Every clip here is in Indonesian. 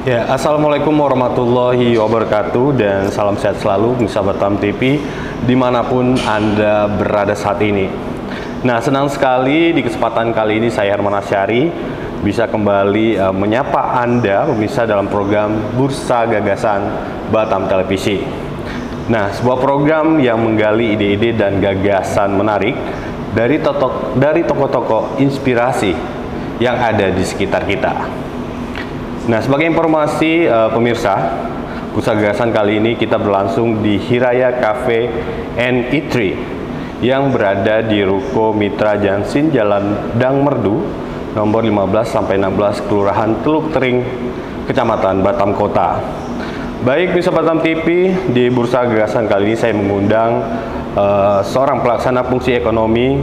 Ya, Assalamualaikum warahmatullahi wabarakatuh dan salam sehat selalu pemirsa Batam TV dimanapun Anda berada saat ini. Nah, senang sekali di kesempatan kali ini saya Herman Asyari bisa kembali menyapa Anda pemirsa dalam program Bursa Gagasan Batam Televisi. Nah, sebuah program yang menggali ide-ide dan gagasan menarik dari tokoh-tokoh inspirasi yang ada di sekitar kita. Nah, sebagai informasi pemirsa, Bursa Gagasan kali ini kita berlangsung di Hiraya Cafe and Eatery yang berada di Ruko Mitra Jansin, Jalan Dang Merdu, nomor 15-16, Kelurahan Teluk Tering, Kecamatan Batam Kota. Baik, pemirsa Batam TV, di Bursa Gagasan kali ini saya mengundang seorang pelaksana fungsi ekonomi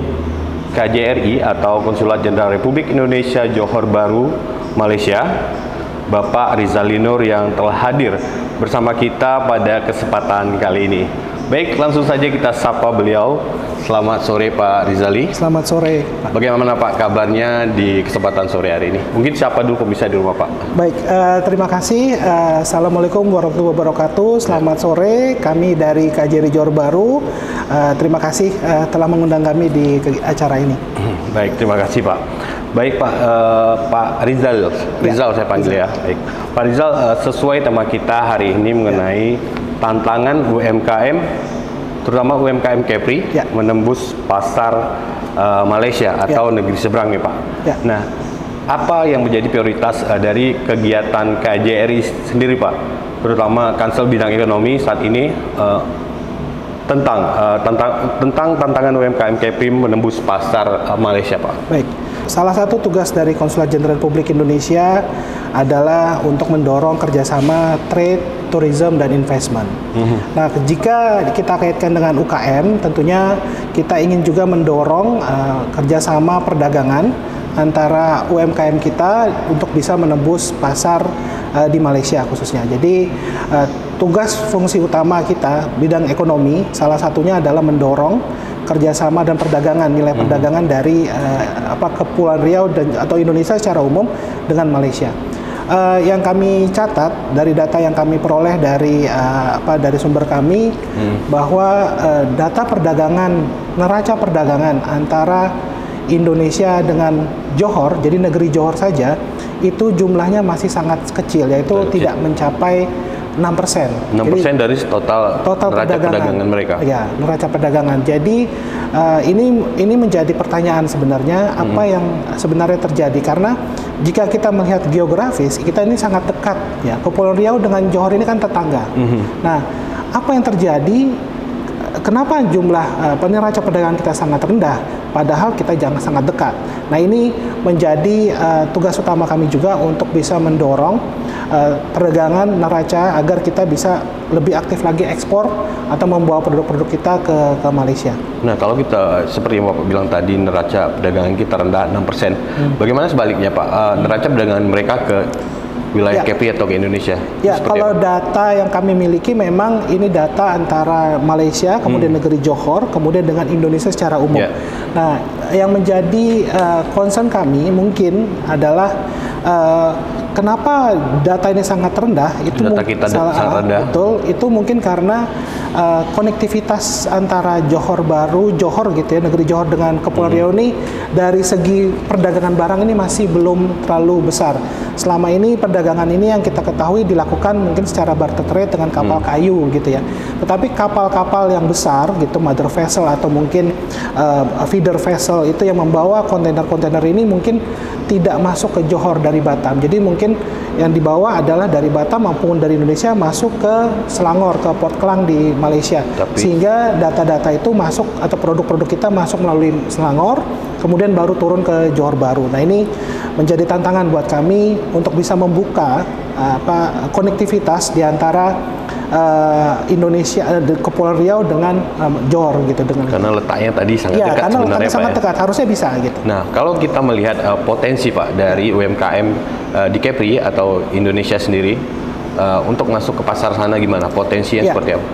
KJRI atau Konsulat Jenderal Republik Indonesia Johor Bahru, Malaysia, Bapak Rizali Nur yang telah hadir bersama kita pada kesempatan kali ini. Baik, langsung saja kita sapa beliau. Selamat sore Pak Rizali. Selamat sore Pak. Bagaimana Pak kabarnya di kesempatan sore hari ini? Mungkin siapa dulu pemirsa di rumah Pak? Baik, terima kasih. Assalamualaikum warahmatullahi wabarakatuh. Selamat sore, kami dari KJRI Johor Bahru. Terima kasih telah mengundang kami di acara ini. Baik, terima kasih Pak. Baik Pak Rizal saya panggil ya. Baik, Pak Rizal, sesuai tema kita hari ini mengenai tantangan UMKM, terutama UMKM Kepri menembus pasar Malaysia atau negeri seberang nih Pak. Nah, apa yang menjadi prioritas dari kegiatan KJRI sendiri Pak, terutama Kansel Bidang Ekonomi saat ini tentang tantangan UMKM Kepri menembus pasar Malaysia Pak? Baik. Salah satu tugas dari Konsulat Jenderal Republik Indonesia adalah untuk mendorong kerjasama trade, tourism, dan investment. Nah, jika kita kaitkan dengan UKM, tentunya kita ingin juga mendorong kerjasama perdagangan antara UMKM kita untuk bisa menembus pasar di Malaysia khususnya. Jadi tugas fungsi utama kita bidang ekonomi salah satunya adalah mendorong kerjasama dan perdagangan, nilai perdagangan dari Kepulauan Riau atau Indonesia secara umum dengan Malaysia. Yang kami catat dari data yang kami peroleh dari sumber kami bahwa data perdagangan, neraca perdagangan antara Indonesia dengan Johor, jadi negeri Johor saja, itu jumlahnya masih sangat kecil, yaitu tidak mencapai 6%. 6% dari total neraca perdagangan mereka. Ya, neraca perdagangan. Jadi ini menjadi pertanyaan sebenarnya apa yang sebenarnya terjadi, karena jika kita melihat geografis kita ini sangat dekat ya. Kepulauan Riau dengan Johor ini kan tetangga. Nah, apa yang terjadi? Kenapa jumlah neraca perdagangan kita sangat rendah, padahal kita jangan sangat dekat. Nah, ini menjadi tugas utama kami juga untuk bisa mendorong perdagangan neraca agar kita bisa lebih aktif lagi ekspor atau membawa produk-produk kita ke Malaysia. Nah, kalau kita seperti yang Bapak bilang tadi, neraca perdagangan kita rendah 6%. Bagaimana sebaliknya Pak? Neraca perdagangan mereka ke wilayah Kepri atau ke Indonesia? Ya, kalau data yang kami miliki memang ini data antara Malaysia, kemudian negeri Johor, kemudian dengan Indonesia secara umum. Nah, yang menjadi concern kami mungkin adalah kenapa data ini sangat rendah? Itu data kita sangat rendah. Betul, itu mungkin karena konektivitas antara Johor Bahru, Johor gitu ya, negeri Johor dengan Kepulauan Riau ini dari segi perdagangan barang ini masih belum terlalu besar. Selama ini perdagangan ini yang kita ketahui dilakukan mungkin secara barter trade dengan kapal kayu gitu ya. Tetapi kapal-kapal yang besar gitu, mother vessel atau mungkin feeder vessel itu yang membawa kontainer-kontainer ini mungkin tidak masuk ke Johor dari Batam. Jadi mungkin yang dibawa adalah dari Batam maupun dari Indonesia masuk ke Selangor, ke Port Klang di Malaysia. Sehingga data-data itu masuk atau produk-produk kita masuk melalui Selangor, kemudian baru turun ke Johor Bahru. Nah, ini menjadi tantangan buat kami untuk bisa membuka konektivitas di antara Indonesia, Kepulauan Riau dengan Johor gitu, karena letaknya tadi sangat dekat karena sebenarnya letaknya sangat dekat, harusnya bisa gitu. Nah, kalau kita melihat potensi Pak dari UMKM di Kepri atau Indonesia sendiri untuk masuk ke pasar sana gimana? Potensinya seperti apa?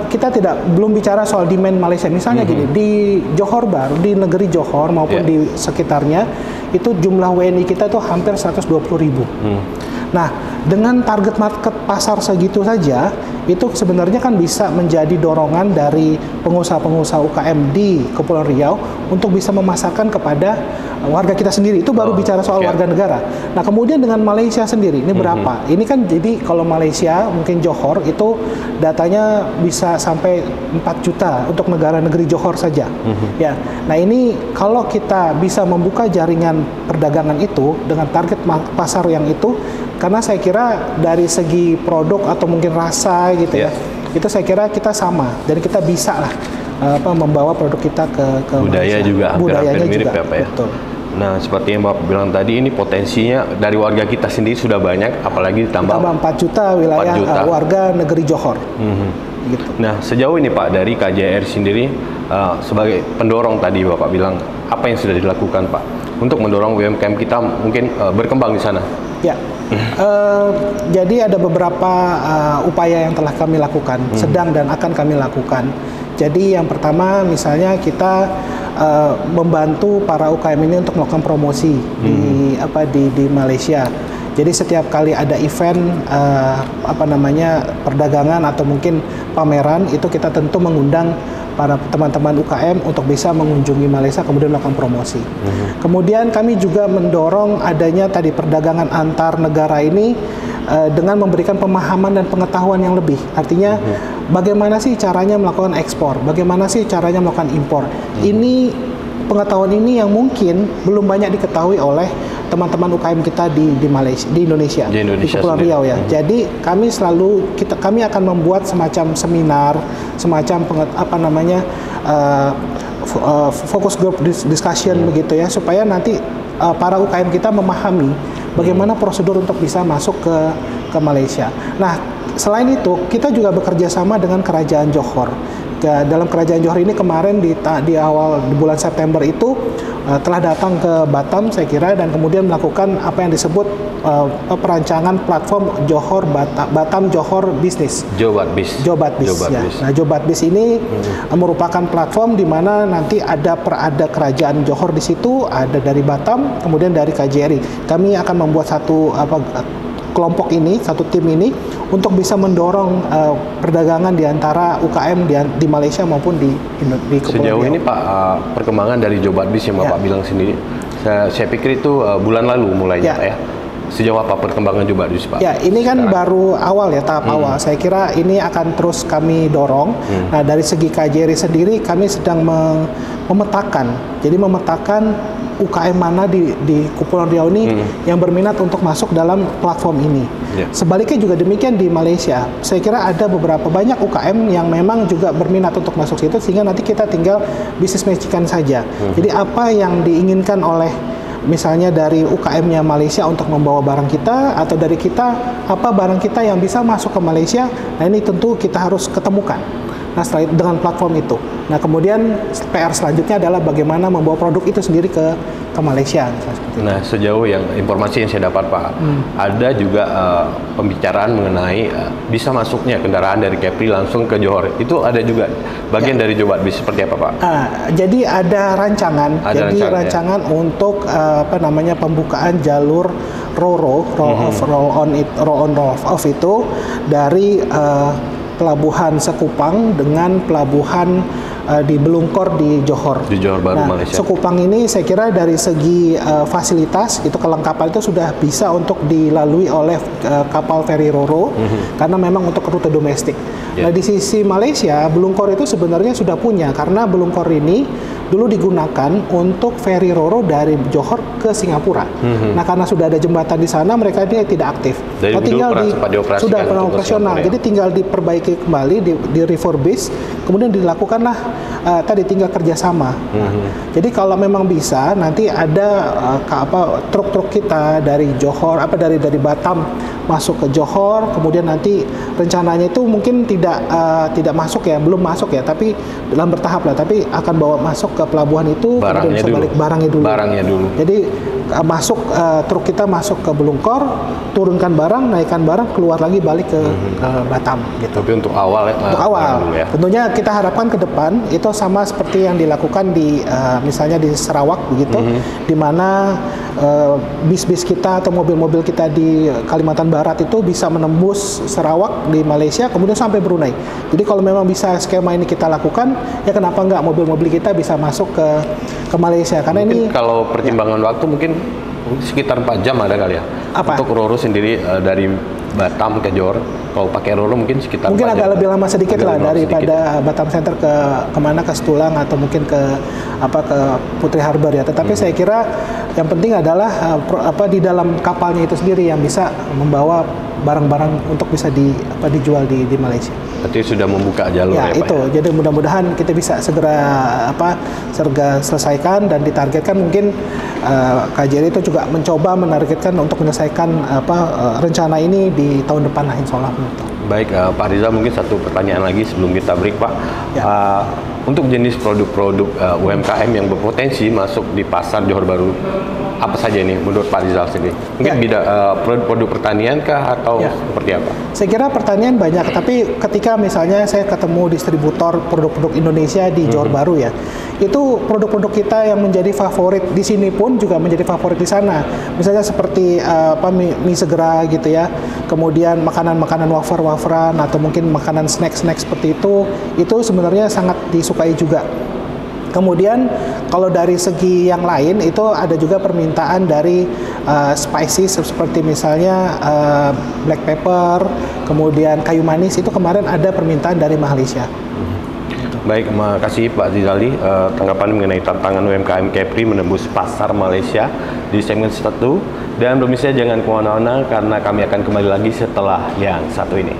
Kita belum bicara soal demand Malaysia. Misalnya gini, di Johor Bahru, di negeri Johor maupun di sekitarnya, itu jumlah WNI kita itu hampir 120.000. Nah, dengan target market pasar segitu saja, itu sebenarnya kan bisa menjadi dorongan dari pengusaha-pengusaha UKM di Kepulauan Riau untuk bisa memasarkan kepada warga kita sendiri. Itu baru bicara soal warga negara. Nah, kemudian dengan Malaysia sendiri, ini berapa? Ini kan jadi kalau Malaysia, mungkin Johor, itu datanya bisa sampai 4 juta untuk negara-negeri Johor saja. Ya. Nah, ini kalau kita bisa membuka jaringan perdagangan itu dengan target pasar yang itu, karena saya kira dari segi produk atau mungkin rasa gitu ya, itu saya kira kita sama. Jadi kita bisa lah membawa produk kita ke budaya Malaysia. Juga budayanya mirip juga ya Pak ya. Betul. Nah, seperti yang Bapak bilang tadi, ini potensinya dari warga kita sendiri sudah banyak, apalagi ditambah 4 juta wilayah 4 juta. Warga negeri Johor. Gitu. Nah, sejauh ini Pak, dari KJR sendiri sebagai pendorong tadi Bapak bilang, apa yang sudah dilakukan Pak untuk mendorong UMKM kita mungkin berkembang di sana? Ya, jadi ada beberapa upaya yang telah kami lakukan, sedang dan akan kami lakukan. Jadi yang pertama, misalnya kita membantu para UKM ini untuk melakukan promosi di Malaysia. Jadi setiap kali ada event perdagangan atau mungkin pameran, itu kita tentu mengundang para teman-teman UKM untuk bisa mengunjungi Malaysia kemudian melakukan promosi. Kemudian kami juga mendorong adanya tadi perdagangan antar negara ini dengan memberikan pemahaman dan pengetahuan yang lebih. Artinya bagaimana sih caranya melakukan ekspor, bagaimana sih caranya melakukan impor. Ini pengetahuan ini yang mungkin belum banyak diketahui oleh teman-teman UKM kita di Malaysia, di Indonesia di Kepulauan Riau ya. Jadi kami akan membuat semacam seminar, semacam focus group discussion begitu ya, supaya nanti para UKM kita memahami bagaimana prosedur untuk bisa masuk ke Malaysia. Nah, selain itu kita juga bekerja sama dengan Kerajaan Johor. Dalam Kerajaan Johor ini kemarin di bulan September itu telah datang ke Batam saya kira, dan kemudian melakukan apa yang disebut perancangan platform Batam Johor Business. Jobatbis. Ya. Nah, Jobatbis ini merupakan platform di mana nanti ada kerajaan Johor di situ, ada dari Batam, kemudian dari KJRI. Kami akan membuat satu kelompok ini, satu tim ini untuk bisa mendorong perdagangan di antara UKM di Malaysia maupun di Kepulauan Sejauh Riau. ini Pak, perkembangan dari Jobatbis yang Bapak bilang sendiri, saya pikir itu bulan lalu mulainya Pak ya. Sejauh apa perkembangan Jobatbis Pak? Ya, ini kan baru awal ya, tahap awal. Saya kira ini akan terus kami dorong. Nah, dari segi KJRI sendiri kami sedang memetakan. Jadi memetakan UKM mana di Kepulauan Riau ini yang berminat untuk masuk dalam platform ini. Sebaliknya juga demikian di Malaysia. Saya kira ada banyak UKM yang memang juga berminat untuk masuk situ, sehingga nanti kita tinggal bisnis matchingkan saja. Jadi apa yang diinginkan oleh misalnya dari UKM-nya Malaysia untuk membawa barang kita, atau dari kita apa barang kita yang bisa masuk ke Malaysia. Nah, ini tentu kita harus ketemukan. Nah, setelah dengan platform itu. Nah, kemudian PR selanjutnya adalah bagaimana membawa produk itu sendiri ke Malaysia. Nah, sejauh yang informasi yang saya dapat Pak, ada juga pembicaraan mengenai bisa masuknya kendaraan dari Kepri langsung ke Johor. Itu ada juga bagian dari Jobatbis, seperti apa Pak? Jadi ada rancangan. Rancangan untuk pembukaan jalur roll on off itu dari pelabuhan Sekupang dengan pelabuhan di Belungkor di Johor. Di Johor Baru, Malaysia. Sekupang ini saya kira dari segi fasilitas itu kelengkapan itu sudah bisa untuk dilalui oleh kapal feri Roro karena memang untuk rute domestik. Nah, di sisi Malaysia, Belungkor itu sebenarnya sudah punya, karena Belungkor ini dulu digunakan untuk feri Roro dari Johor ke Singapura. Nah, karena sudah ada jembatan di sana, mereka ini tidak aktif. Dari sudah pernah operasional. Jadi tinggal diperbaiki kembali, di refurbish, kemudian dilakukanlah tadi tinggal kerjasama. Jadi kalau memang bisa, nanti ada truk-truk kita dari Johor, dari Batam masuk ke Johor, kemudian nanti rencananya itu mungkin tidak masuk ya, belum masuk ya, tapi dalam bertahap lah, tapi akan bawa masuk ke pelabuhan itu, kemudian bisa balik barangnya dulu. Jadi truk kita masuk ke Belungkor, turunkan barang, naikkan barang, keluar lagi balik ke Batam gitu. Tapi untuk awal Untuk awal. Ya. Tentunya kita harapkan ke depan itu sama seperti yang dilakukan di misalnya di Sarawak begitu, di mana bis-bis kita atau mobil-mobil kita di Kalimantan Barat itu bisa menembus Sarawak di Malaysia, kemudian sampai Brunei. Jadi kalau memang bisa skema ini kita lakukan, ya kenapa nggak mobil-mobil kita bisa masuk ke Malaysia? Karena mungkin ini kalau pertimbangan waktu mungkin sekitar 4 jam ada kali ya. Apa? Untuk Roro sendiri dari Batam ke Johor, kalau pakai Roro mungkin sekitar agak lebih lama sedikit lah daripada Batam Center ke kemana, ke Setulang atau mungkin ke Putri Harbor ya. Tetapi saya kira yang penting adalah di dalam kapalnya itu sendiri yang bisa membawa barang-barang untuk bisa dijual di Malaysia. Berarti sudah membuka jalur ya, itu. Pak, ya? Jadi mudah-mudahan kita bisa segera selesaikan dan ditargetkan mungkin KJRI itu juga mencoba menargetkan untuk menyelesaikan rencana ini di tahun depan lah, insya Allah. Baik, Pak Rizal, mungkin satu pertanyaan lagi sebelum kita break, Pak. Ya. Untuk jenis produk-produk UMKM yang berpotensi masuk di pasar Johor Bahru, apa saja nih menurut Pak Rizal sendiri? Mungkin produk pertanian kah atau seperti apa? Saya kira pertanian banyak, tapi ketika misalnya saya ketemu distributor produk-produk Indonesia di Johor Bahru ya, itu produk-produk kita yang menjadi favorit di sini pun juga menjadi favorit di sana. Misalnya seperti mie segera gitu ya, kemudian makanan-makanan wafer-waferan atau mungkin makanan snack-snack seperti itu sebenarnya sangat disukai juga. Kemudian kalau dari segi yang lain itu ada juga permintaan dari spices seperti misalnya black pepper, kemudian kayu manis, itu kemarin ada permintaan dari Malaysia. Baik, terima kasih Pak Rizali tanggapan mengenai tantangan UMKM Kepri menembus pasar Malaysia di segmen 1. Dan pemirsa jangan kemana-mana karena kami akan kembali lagi setelah yang satu ini.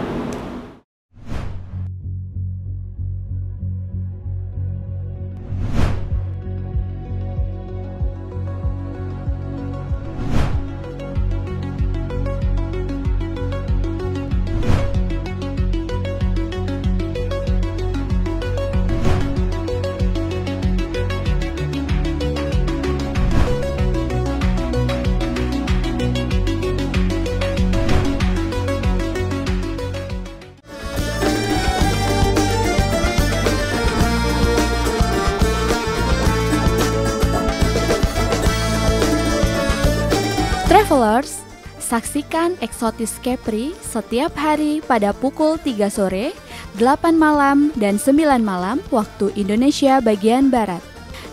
Travelers, saksikan Eksotis Kepri setiap hari pada pukul 3 sore, 8 malam, dan 9 malam waktu Indonesia bagian Barat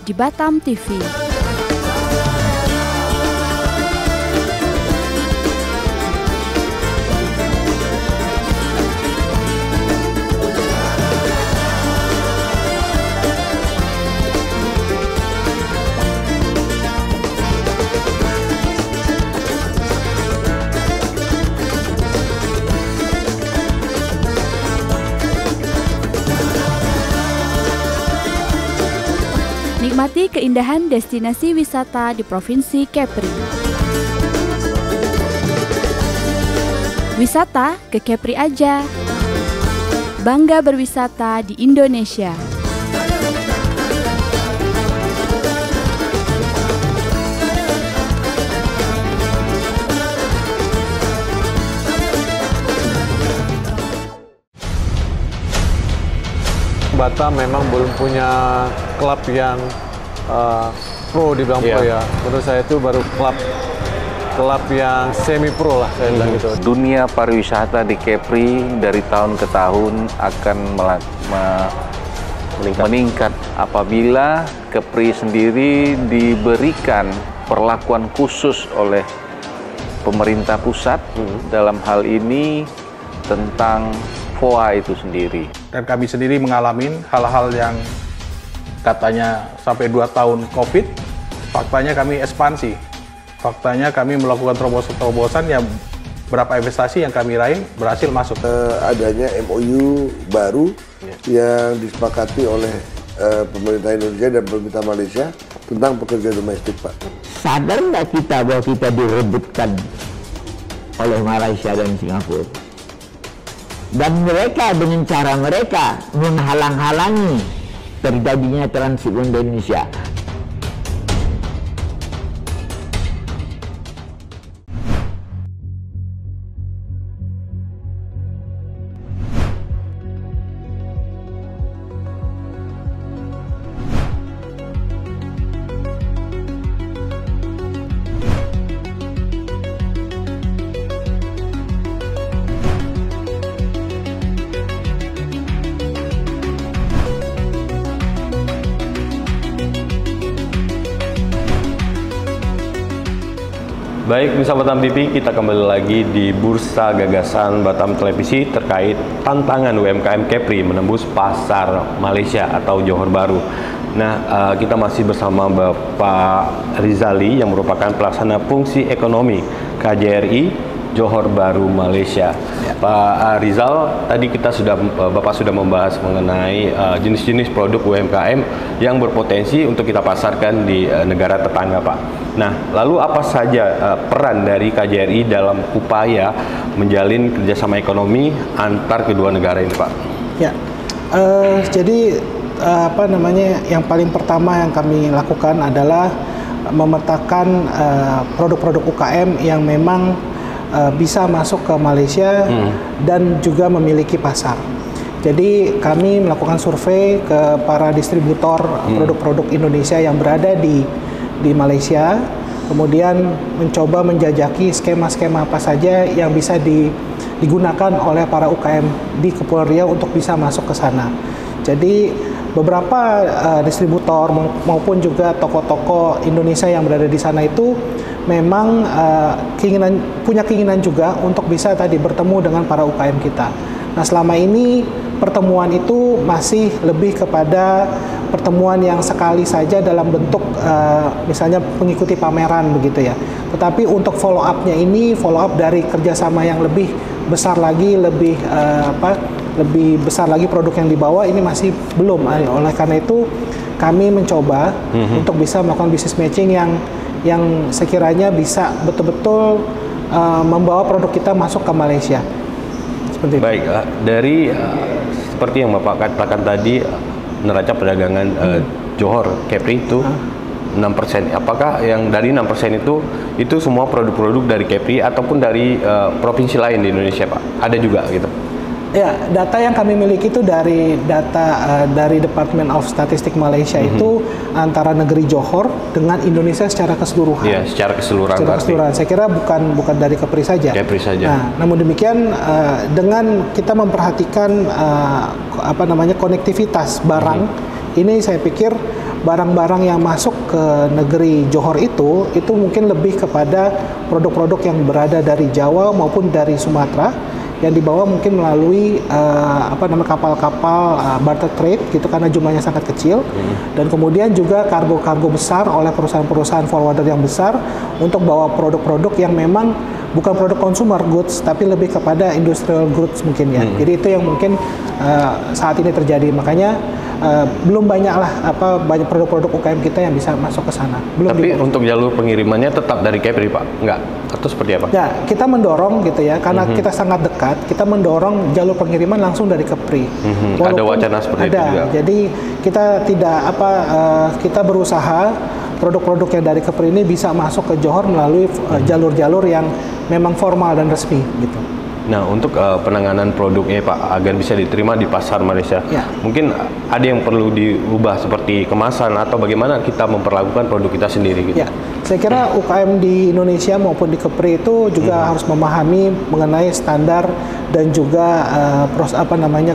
di Batam TV. Nikmati keindahan destinasi wisata di Provinsi Kepri. Wisata ke Kepri aja. Bangga berwisata di Indonesia. Batam memang belum punya klub yang pro dibilang pro ya. Menurut saya itu baru klub yang semi pro lah saya bilang gitu. Dunia pariwisata di Kepri dari tahun ke tahun akan meningkat apabila Kepri sendiri diberikan perlakuan khusus oleh pemerintah pusat dalam hal ini tentang FOA itu sendiri. Dan kami sendiri mengalami hal-hal yang katanya sampai 2 tahun COVID, faktanya kami ekspansi. Faktanya kami melakukan terobosan-terobosan yang berapa investasi yang kami raih berhasil masuk. Adanya MOU baru yang disepakati oleh pemerintah Indonesia dan pemerintah Malaysia tentang pekerja domestik, Pak. Sadar nggak kita bahwa kita direbutkan oleh Malaysia dan Singapura? Dan mereka dengan cara mereka menghalang-halangi terjadinya transit ke Indonesia. Baik, Misa Batam TV, kita kembali lagi di Bursa Gagasan Batam Televisi terkait tantangan UMKM Kepri menembus pasar Malaysia atau Johor Bahru. Nah, kita masih bersama Bapak Rizali yang merupakan pelaksana fungsi ekonomi KJRI Johor Bahru Malaysia. Pak Rizal, tadi Bapak sudah membahas mengenai jenis-jenis produk UMKM yang berpotensi untuk kita pasarkan di negara tetangga, Pak. Nah, lalu apa saja peran dari KJRI dalam upaya menjalin kerjasama ekonomi antar kedua negara ini, Pak? Ya, jadi yang paling pertama yang kami lakukan adalah memetakan produk-produk UKM yang memang bisa masuk ke Malaysia dan juga memiliki pasar. Jadi kami melakukan survei ke para distributor produk-produk Indonesia yang berada di Malaysia, kemudian mencoba menjajaki skema-skema apa saja yang bisa digunakan oleh para UKM di Kepulauan Riau untuk bisa masuk ke sana. Jadi beberapa distributor maupun juga toko-toko Indonesia yang berada di sana itu memang punya keinginan juga untuk bisa bertemu dengan para UKM kita. Nah, selama ini pertemuan itu masih lebih kepada pertemuan yang sekali saja dalam bentuk misalnya mengikuti pameran begitu ya. Tetapi untuk follow up-nya ini follow up dari kerjasama yang lebih besar lagi, lebih besar lagi produk yang dibawa ini masih belum. Oleh karena itu kami mencoba untuk bisa melakukan business matching yang sekiranya bisa betul-betul membawa produk kita masuk ke Malaysia. Seperti baik, dari seperti yang Bapak katakan tadi, neraca perdagangan Johor Kepri itu 6%. Apakah yang dari 6% itu semua produk-produk dari Kepri ataupun dari provinsi lain di Indonesia, Pak? Ada juga gitu? Ya, data yang kami miliki itu dari data dari Department of Statistik Malaysia itu antara negeri Johor dengan Indonesia secara keseluruhan. Iya, secara keseluruhan. Secara keseluruhan. Saya kira bukan dari Kepri saja. Kepri saja. Nah, namun demikian dengan kita memperhatikan konektivitas barang, ini saya pikir barang-barang yang masuk ke negeri Johor itu mungkin lebih kepada produk-produk yang berada dari Jawa maupun dari Sumatera, yang dibawa mungkin melalui kapal-kapal barter trade gitu karena jumlahnya sangat kecil, dan kemudian juga kargo-kargo besar oleh perusahaan-perusahaan forwarder yang besar untuk bawa produk-produk yang memang bukan produk consumer goods tapi lebih kepada industrial goods mungkin ya. Jadi itu yang mungkin saat ini terjadi, makanya belum banyaklah banyak produk-produk UKM kita yang bisa masuk ke sana. Tapi untuk jalur pengirimannya tetap dari Kepri, Pak? Enggak? Atau seperti apa? Ya, kita mendorong gitu ya, karena kita sangat dekat, kita mendorong jalur pengiriman langsung dari Kepri. Ada wacana seperti itu juga? Jadi kita kita berusaha produk-produk yang dari Kepri ini bisa masuk ke Johor melalui jalur-jalur yang memang formal dan resmi gitu. Nah, untuk penanganan produknya, Pak, agar bisa diterima di pasar Malaysia, mungkin ada yang perlu diubah seperti kemasan atau bagaimana kita memperlakukan produk kita sendiri gitu? Ya, saya kira UKM di Indonesia maupun di Kepri itu juga harus memahami mengenai standar dan juga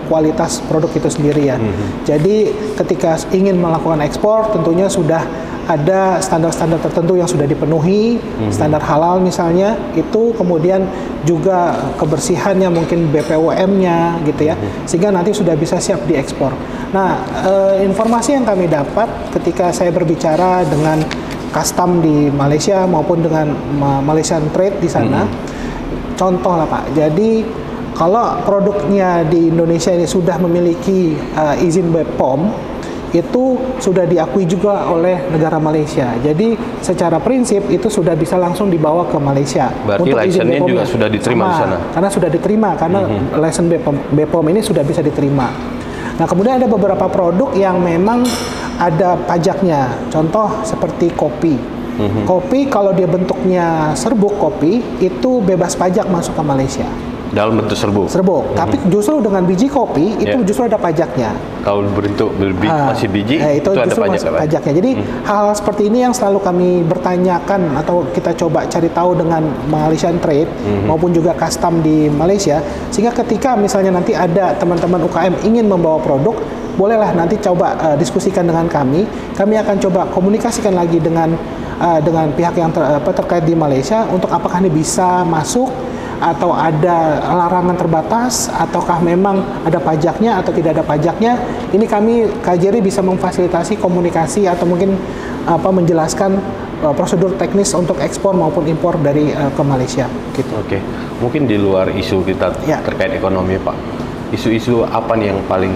kualitas produk itu sendiri ya. Jadi ketika ingin melakukan ekspor tentunya sudah ada standar-standar tertentu yang sudah dipenuhi, standar halal misalnya, itu kemudian juga kebersihannya, mungkin BPOM-nya gitu ya, sehingga nanti sudah bisa siap diekspor. Nah, informasi yang kami dapat ketika saya berbicara dengan custom di Malaysia maupun dengan Malaysian Trade di sana, contoh lah Pak, jadi kalau produknya di Indonesia ini sudah memiliki izin BPOM, itu sudah diakui juga oleh negara Malaysia. Jadi secara prinsip itu sudah bisa langsung dibawa ke Malaysia. Berarti lisensinya juga sudah diterima di sana? Karena sudah diterima, karena lisensi BPOM ini sudah bisa diterima. Nah, kemudian ada beberapa produk yang memang ada pajaknya. Contoh seperti kopi. Kopi kalau dia bentuknya serbuk kopi itu bebas pajak masuk ke Malaysia. Dalam bentuk serbuk. Tapi justru dengan biji kopi itu justru ada pajaknya. Kalau berbentuk masih biji itu ada pajaknya. Jadi hal seperti ini yang selalu kami bertanyakan atau kita coba cari tahu dengan Malaysian Trade maupun juga custom di Malaysia, sehingga ketika misalnya nanti ada teman-teman UKM ingin membawa produk, bolehlah nanti coba diskusikan dengan kami. Kami akan coba komunikasikan lagi dengan pihak yang terkait di Malaysia untuk apakah ini bisa masuk atau ada larangan terbatas, ataukah memang ada pajaknya atau tidak ada pajaknya. Ini kami KJRI bisa memfasilitasi komunikasi atau mungkin menjelaskan prosedur teknis untuk ekspor maupun impor dari ke Malaysia gitu. Oke. Mungkin di luar isu kita terkait ekonomi, Pak. Isu-isu apa nih yang paling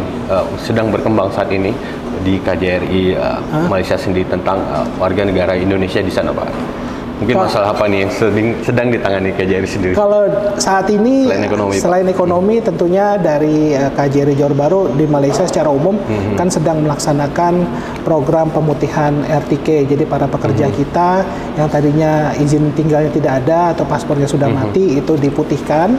sedang berkembang saat ini di KJRI Malaysia sendiri tentang warga negara Indonesia di sana, Pak? Mungkin masalah apa nih yang sedang ditangani KJRI sendiri? Kalau saat ini selain ekonomi tentunya dari KJRI Johor Bahru di Malaysia secara umum kan sedang melaksanakan program pemutihan RTK. Jadi para pekerja kita yang tadinya izin tinggalnya tidak ada atau paspornya sudah mati itu diputihkan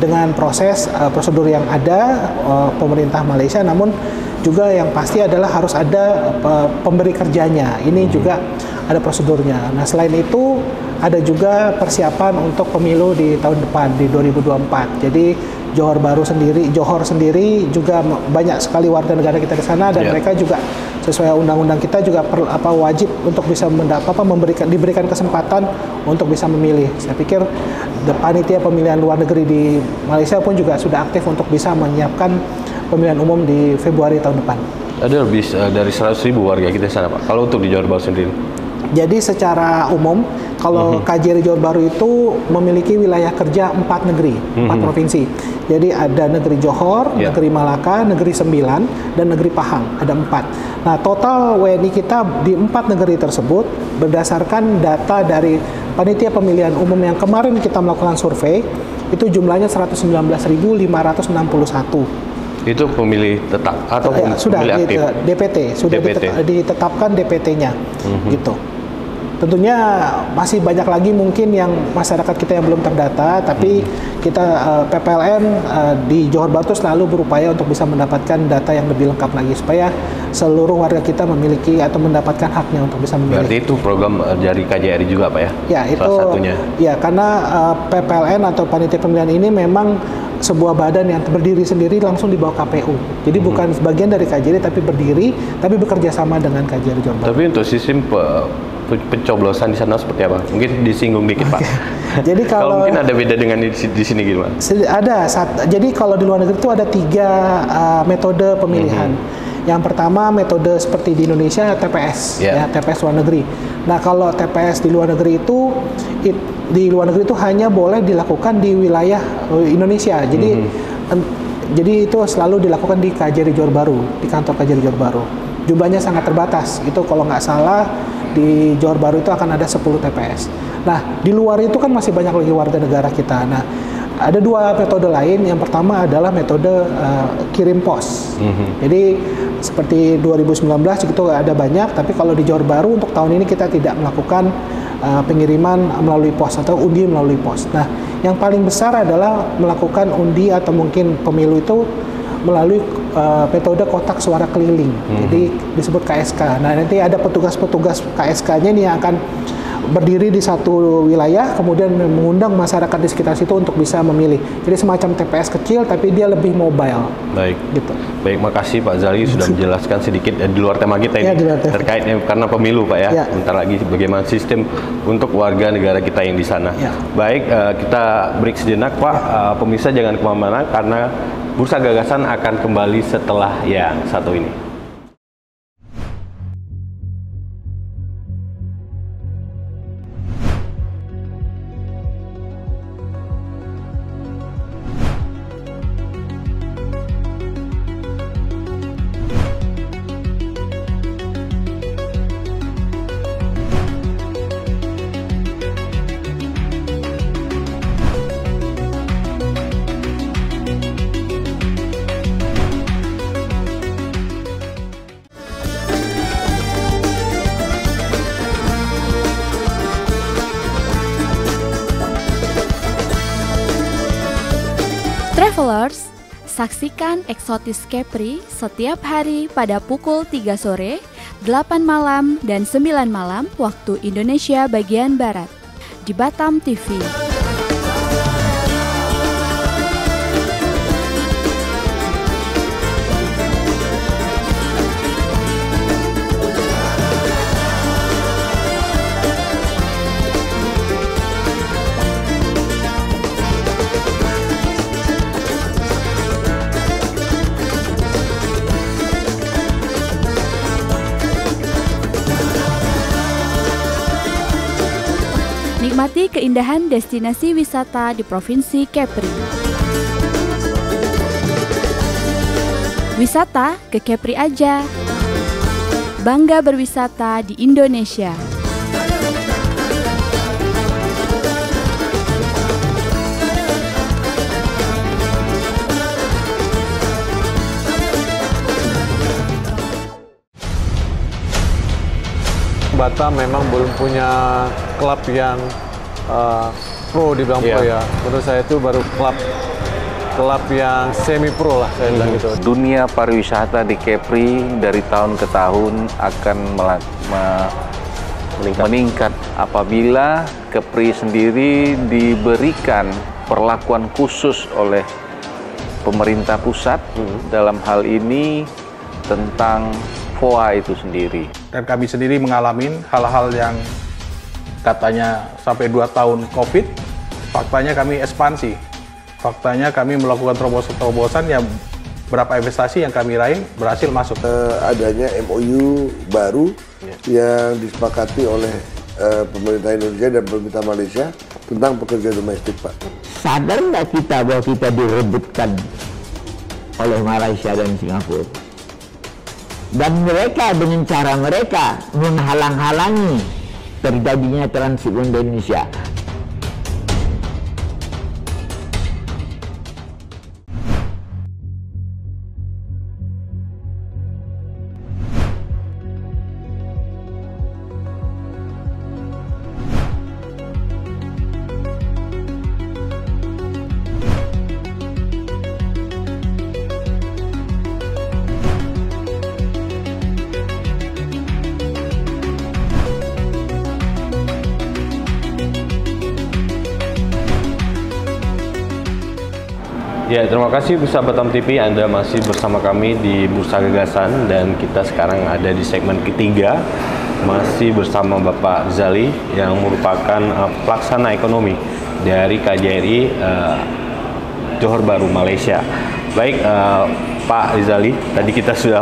dengan prosedur yang ada pemerintah Malaysia. Namun juga yang pasti adalah harus ada pemberi kerjanya. Ini juga ada prosedurnya. Nah, selain itu ada juga persiapan untuk pemilu di tahun depan di 2024. Jadi Johor sendiri juga banyak sekali warga negara kita di sana dan mereka juga sesuai undang-undang kita juga wajib untuk bisa diberikan kesempatan untuk bisa memilih. Saya pikir panitia pemilihan luar negeri di Malaysia pun juga sudah aktif untuk bisa menyiapkan pemilihan umum di Februari tahun depan. Ada lebih dari 100.000 warga kita di sana, Pak. Kalau untuk di Johor Bahru sendiri? Jadi secara umum, kalau KJRI Johor Bahru itu memiliki wilayah kerja 4 negeri, 4 provinsi. Jadi ada negeri Johor, negeri Malaka, negeri Sembilan, dan negeri Pahang. Ada 4. Nah, total WNI kita di 4 negeri tersebut berdasarkan data dari panitia pemilihan umum yang kemarin kita melakukan survei, itu jumlahnya 119.561. Itu pemilih tetap atau sudah pemilih aktif? DPT, sudah ditetapkan DPT-nya, gitu. Tentunya masih banyak lagi mungkin yang masyarakat kita yang belum terdata, tapi kita PPLN di Johor Bahru selalu berupaya untuk bisa mendapatkan data yang lebih lengkap lagi supaya seluruh warga kita memiliki atau mendapatkan haknya untuk bisa memilih. Berarti itu program dari KJRI juga, Pak ya? Ya, itu salah satunya. Ya, karena PPLN atau panitia pemilihan ini memang sebuah badan yang berdiri sendiri langsung di bawah KPU. Jadi bukan sebagian dari KJRI tapi berdiri, tapi bekerja sama dengan KJRI Johor Bahru. Tapi untuk sistem pencoblosan di sana seperti apa? Mungkin disinggung dikit, Pak. Jadi kalau mungkin ada beda dengan di sini gimana? Ada. Jadi kalau di luar negeri itu ada 3 metode pemilihan. Yang pertama metode seperti di Indonesia TPS, ya TPS luar negeri. Nah, kalau TPS di luar negeri itu hanya boleh dilakukan di wilayah Indonesia. Jadi itu selalu dilakukan di KJRI Johor Bahru, di kantor KJRI Johor Bahru. Jumlahnya sangat terbatas. Itu kalau nggak salah di Johor Bahru itu akan ada 10 TPS. Nah, di luar itu kan masih banyak lagi warga negara kita. Nah, ada 2 metode lain. Yang pertama adalah metode kirim pos. Jadi seperti 2019 itu ada banyak, tapi kalau di Johor Bahru untuk tahun ini kita tidak melakukan pengiriman melalui pos atau undi melalui pos. Nah, yang paling besar adalah melakukan undi atau mungkin pemilu itu melalui metode kotak suara keliling. Jadi disebut KSK. Nah, nanti ada petugas-petugas KSK-nya ini yang akan berdiri di satu wilayah, kemudian mengundang masyarakat di sekitar situ untuk bisa memilih. Jadi semacam TPS kecil, tapi dia lebih mobile. Baik. Gitu. Baik, makasih Pak Zali sudah menjelaskan sedikit di luar tema kita ini terkait karena pemilu, Pak ya. Bentar lagi bagaimana sistem untuk warga negara kita yang di sana. Baik, kita break sejenak, Pak. Pemirsa jangan kemana-mana karena Bursa Gagasan akan kembali setelah yang satu ini. Travelers, saksikan Eksotis Kepri setiap hari pada pukul 3 sore, 8 malam, dan 9 malam waktu Indonesia bagian Barat di Batam TV. Nikmati keindahan destinasi wisata di Provinsi Kepri. Wisata ke Kepri aja. Bangga berwisata di Indonesia. Batam memang belum punya klub yang pro dibilang pro ya. Menurut saya itu baru klub yang semi pro lah saya bilang gitu. Dunia pariwisata di Kepri dari tahun ke tahun akan meningkat apabila Kepri sendiri diberikan perlakuan khusus oleh pemerintah pusat dalam hal ini tentang FOA itu sendiri. Dan kami sendiri mengalami hal-hal yang katanya sampai 2 tahun COVID, faktanya kami ekspansi. Faktanya kami melakukan terobosan-terobosan yang berapa investasi yang kami raih berhasil masuk. Adanya MOU baru yang disepakati oleh pemerintah Indonesia dan pemerintah Malaysia tentang pekerja domestik, Pak. Sadar nggak kita bahwa kita direbutkan oleh Malaysia dan Singapura? Dan mereka dengan cara mereka menghalang-halangi terjadinya transit Indonesia. Ya, terima kasih Bursa Batam TV. Anda masih bersama kami di Bursa Gagasan dan kita sekarang ada di segmen ketiga, masih bersama Bapak Zali yang merupakan pelaksana ekonomi dari KJRI Johor Bahru, Malaysia. Baik, Pak Rizali, tadi kita sudah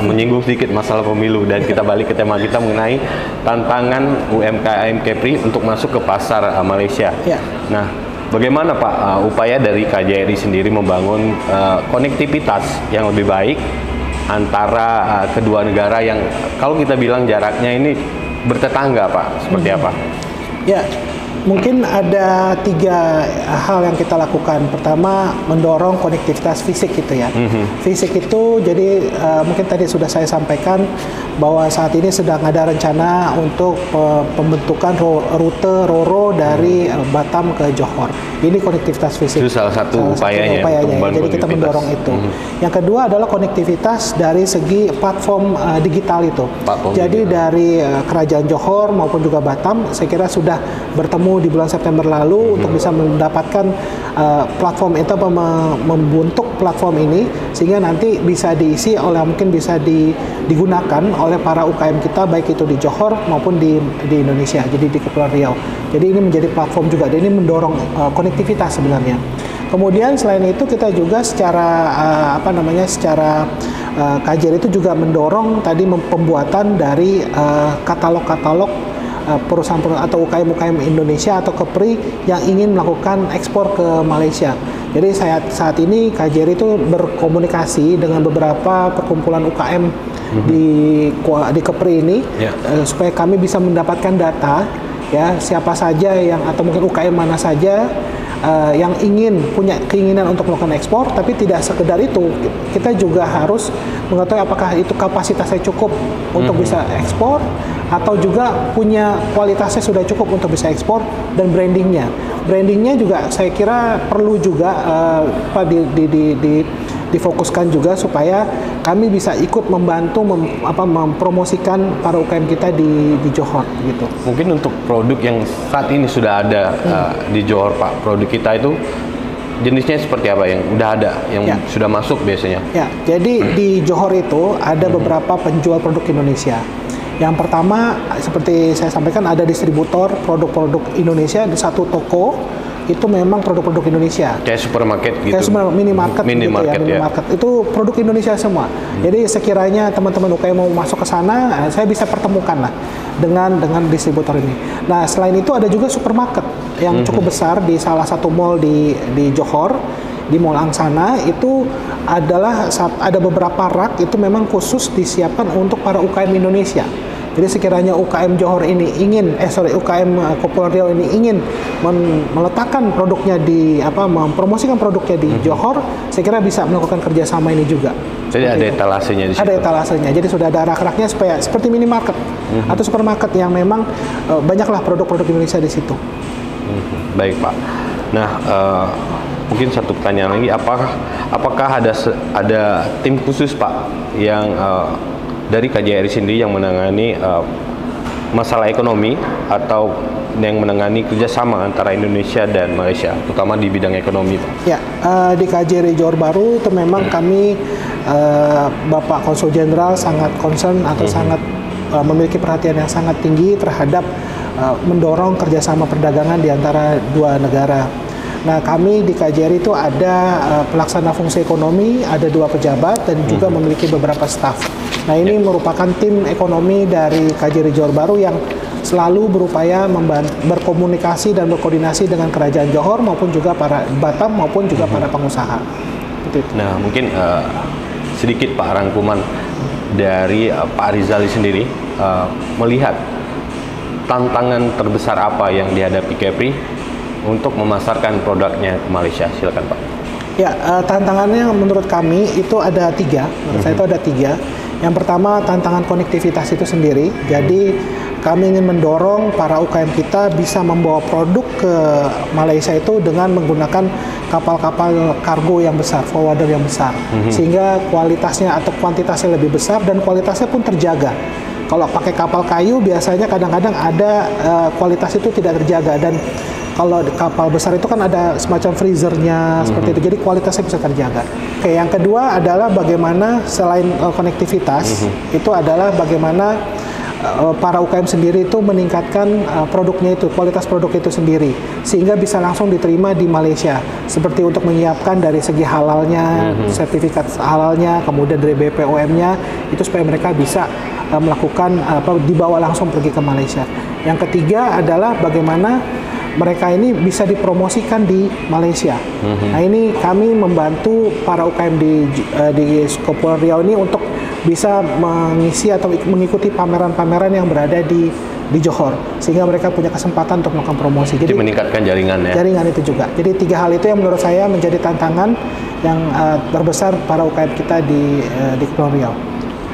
menyinggung sedikit masalah pemilu dan kita balik ke tema kita mengenai tantangan UMKM Kepri untuk masuk ke pasar Malaysia. Ya. Nah, bagaimana Pak upaya dari KJRI sendiri membangun konektivitas yang lebih baik antara kedua negara yang kalau kita bilang jaraknya ini bertetangga, Pak? Seperti apa? Ya, mungkin ada 3 hal yang kita lakukan. Pertama, mendorong konektivitas fisik gitu ya. Fisik itu jadi mungkin tadi sudah saya sampaikan bahwa saat ini sedang ada rencana untuk pembentukan rute RoRo dari Batam ke Johor. Ini konektivitas fisik. Itu salah satu upayanya. Jadi kita mendorong itu. Yang kedua adalah konektivitas dari segi platform digital itu. Jadi dari Kerajaan Johor maupun juga Batam, saya kira sudah bertemu di bulan September lalu untuk bisa mendapatkan platform itu, membentuk platform ini sehingga nanti bisa diisi oleh, mungkin bisa digunakan oleh para UKM kita baik itu di Johor maupun di Indonesia, jadi di Kepulauan Riau. Jadi ini menjadi platform juga, dan ini mendorong konektivitas sebenarnya. Kemudian selain itu kita juga secara KJRI itu juga mendorong tadi pembuatan dari katalog-katalog perusahaan-perusahaan atau UKM-UKM Indonesia atau Kepri yang ingin melakukan ekspor ke Malaysia. Jadi saat ini KJRI itu berkomunikasi dengan beberapa perkumpulan UKM di Kepri ini supaya kami bisa mendapatkan data ya, siapa saja yang atau mungkin UKM mana saja yang punya keinginan untuk melakukan ekspor, tapi tidak sekedar itu, kita juga harus mengetahui apakah itu kapasitasnya cukup untuk bisa ekspor, atau juga punya kualitasnya sudah cukup untuk bisa ekspor, dan brandingnya juga saya kira perlu juga difokuskan juga supaya kami bisa ikut membantu mempromosikan para UKM kita di Johor gitu. Mungkin untuk produk yang saat ini sudah ada di Johor, Pak, produk kita itu jenisnya seperti apa yang udah ada, yang sudah masuk biasanya? Ya, jadi di Johor itu ada beberapa penjual produk Indonesia. Yang pertama, seperti saya sampaikan, ada distributor produk-produk Indonesia di satu toko. Itu memang produk-produk Indonesia. Kayak supermarket gitu. Kayak minimarket gitu ya. Minimarket. Itu produk Indonesia semua. Jadi sekiranya teman-teman UKM mau masuk ke sana, saya bisa pertemukan lah dengan distributor ini. Nah, selain itu ada juga supermarket yang cukup besar di salah satu mall di Johor, di Mall Angsana. Itu ada beberapa rak itu memang khusus disiapkan untuk para UKM Indonesia. Jadi sekiranya UKM Johor ini UKM Kepulauan Riau ini ingin meletakkan produknya mempromosikan produknya di Johor, saya kira bisa melakukan kerjasama ini juga. Jadi ada etalasenya di situ. Ada etalasenya. Jadi sudah ada rak-raknya supaya seperti minimarket atau supermarket yang memang banyaklah produk-produk Indonesia di situ. Baik, Pak. Nah, mungkin satu pertanyaan lagi, apakah ada tim khusus, Pak, yang dari KJRI sendiri yang menangani masalah ekonomi atau yang menangani kerjasama antara Indonesia dan Malaysia, terutama di bidang ekonomi, Pak? Ya, di KJRI Johor Bahru itu memang kami, Bapak Konsul Jenderal sangat concern atau sangat memiliki perhatian yang sangat tinggi terhadap mendorong kerjasama perdagangan di antara dua negara. Nah, kami di KJRI itu ada pelaksana fungsi ekonomi, ada 2 pejabat, dan juga memiliki beberapa staf. Nah, ini merupakan tim ekonomi dari KJRI Johor Bahru yang selalu berupaya berkomunikasi dan berkoordinasi dengan Kerajaan Johor maupun juga para Batam maupun juga para pengusaha. Itu. Nah, mungkin sedikit, Pak, rangkuman dari Pak Rizali sendiri melihat tantangan terbesar apa yang dihadapi Kepri untuk memasarkan produknya ke Malaysia. Silakan, Pak. Ya, tantangannya menurut kami itu ada 3. Menurut saya itu ada 3. Yang pertama, tantangan konektivitas itu sendiri. Jadi kami ingin mendorong para UKM kita bisa membawa produk ke Malaysia itu dengan menggunakan kapal-kapal kargo yang besar, forwarder yang besar, sehingga kualitasnya atau kuantitasnya lebih besar dan kualitasnya pun terjaga. Kalau pakai kapal kayu biasanya kadang-kadang ada kualitas itu tidak terjaga, dan kalau kapal besar itu kan ada semacam freezernya seperti itu, jadi kualitasnya bisa terjaga. Oke, yang kedua adalah bagaimana selain konektivitas, itu adalah bagaimana para UKM sendiri itu meningkatkan produknya itu, kualitas produk itu sendiri, sehingga bisa langsung diterima di Malaysia. Seperti untuk menyiapkan dari segi halalnya, sertifikat halalnya, kemudian dari BPOM-nya, itu supaya mereka bisa melakukan dibawa langsung pergi ke Malaysia. Yang ketiga adalah bagaimana mereka ini bisa dipromosikan di Malaysia. Nah, ini kami membantu para UKM di Kepulauan Riau ini untuk bisa mengisi atau mengikuti pameran-pameran yang berada di Johor, sehingga mereka punya kesempatan untuk melakukan promosi. Jadi meningkatkan jaringan ya. Jaringan itu juga. Jadi 3 hal itu yang menurut saya menjadi tantangan yang terbesar para UKM kita di Kepulauan Riau.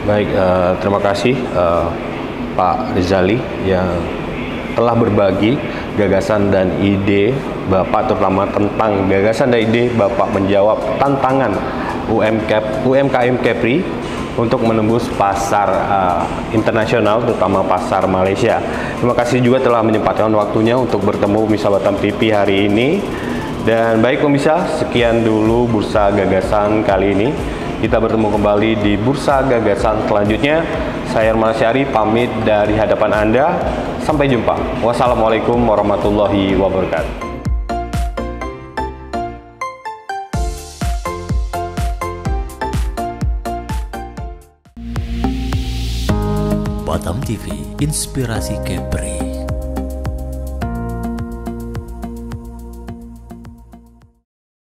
Baik, terima kasih Pak Rizali yang telah berbagi gagasan dan ide Bapak, terutama tentang gagasan dan ide Bapak menjawab tantangan UMKM Kepri untuk menembus pasar internasional, terutama pasar Malaysia. Terima kasih juga telah menyempatkan waktunya untuk bertemu Pemirsa Batam TV hari ini. Dan baik pemirsa, sekian dulu Bursa Gagasan kali ini. Kita bertemu kembali di Bursa Gagasan selanjutnya. Saya Herman Syari pamit dari hadapan Anda. Sampai jumpa. Wassalamualaikum warahmatullahi wabarakatuh. Batam TV, inspirasi Kepri.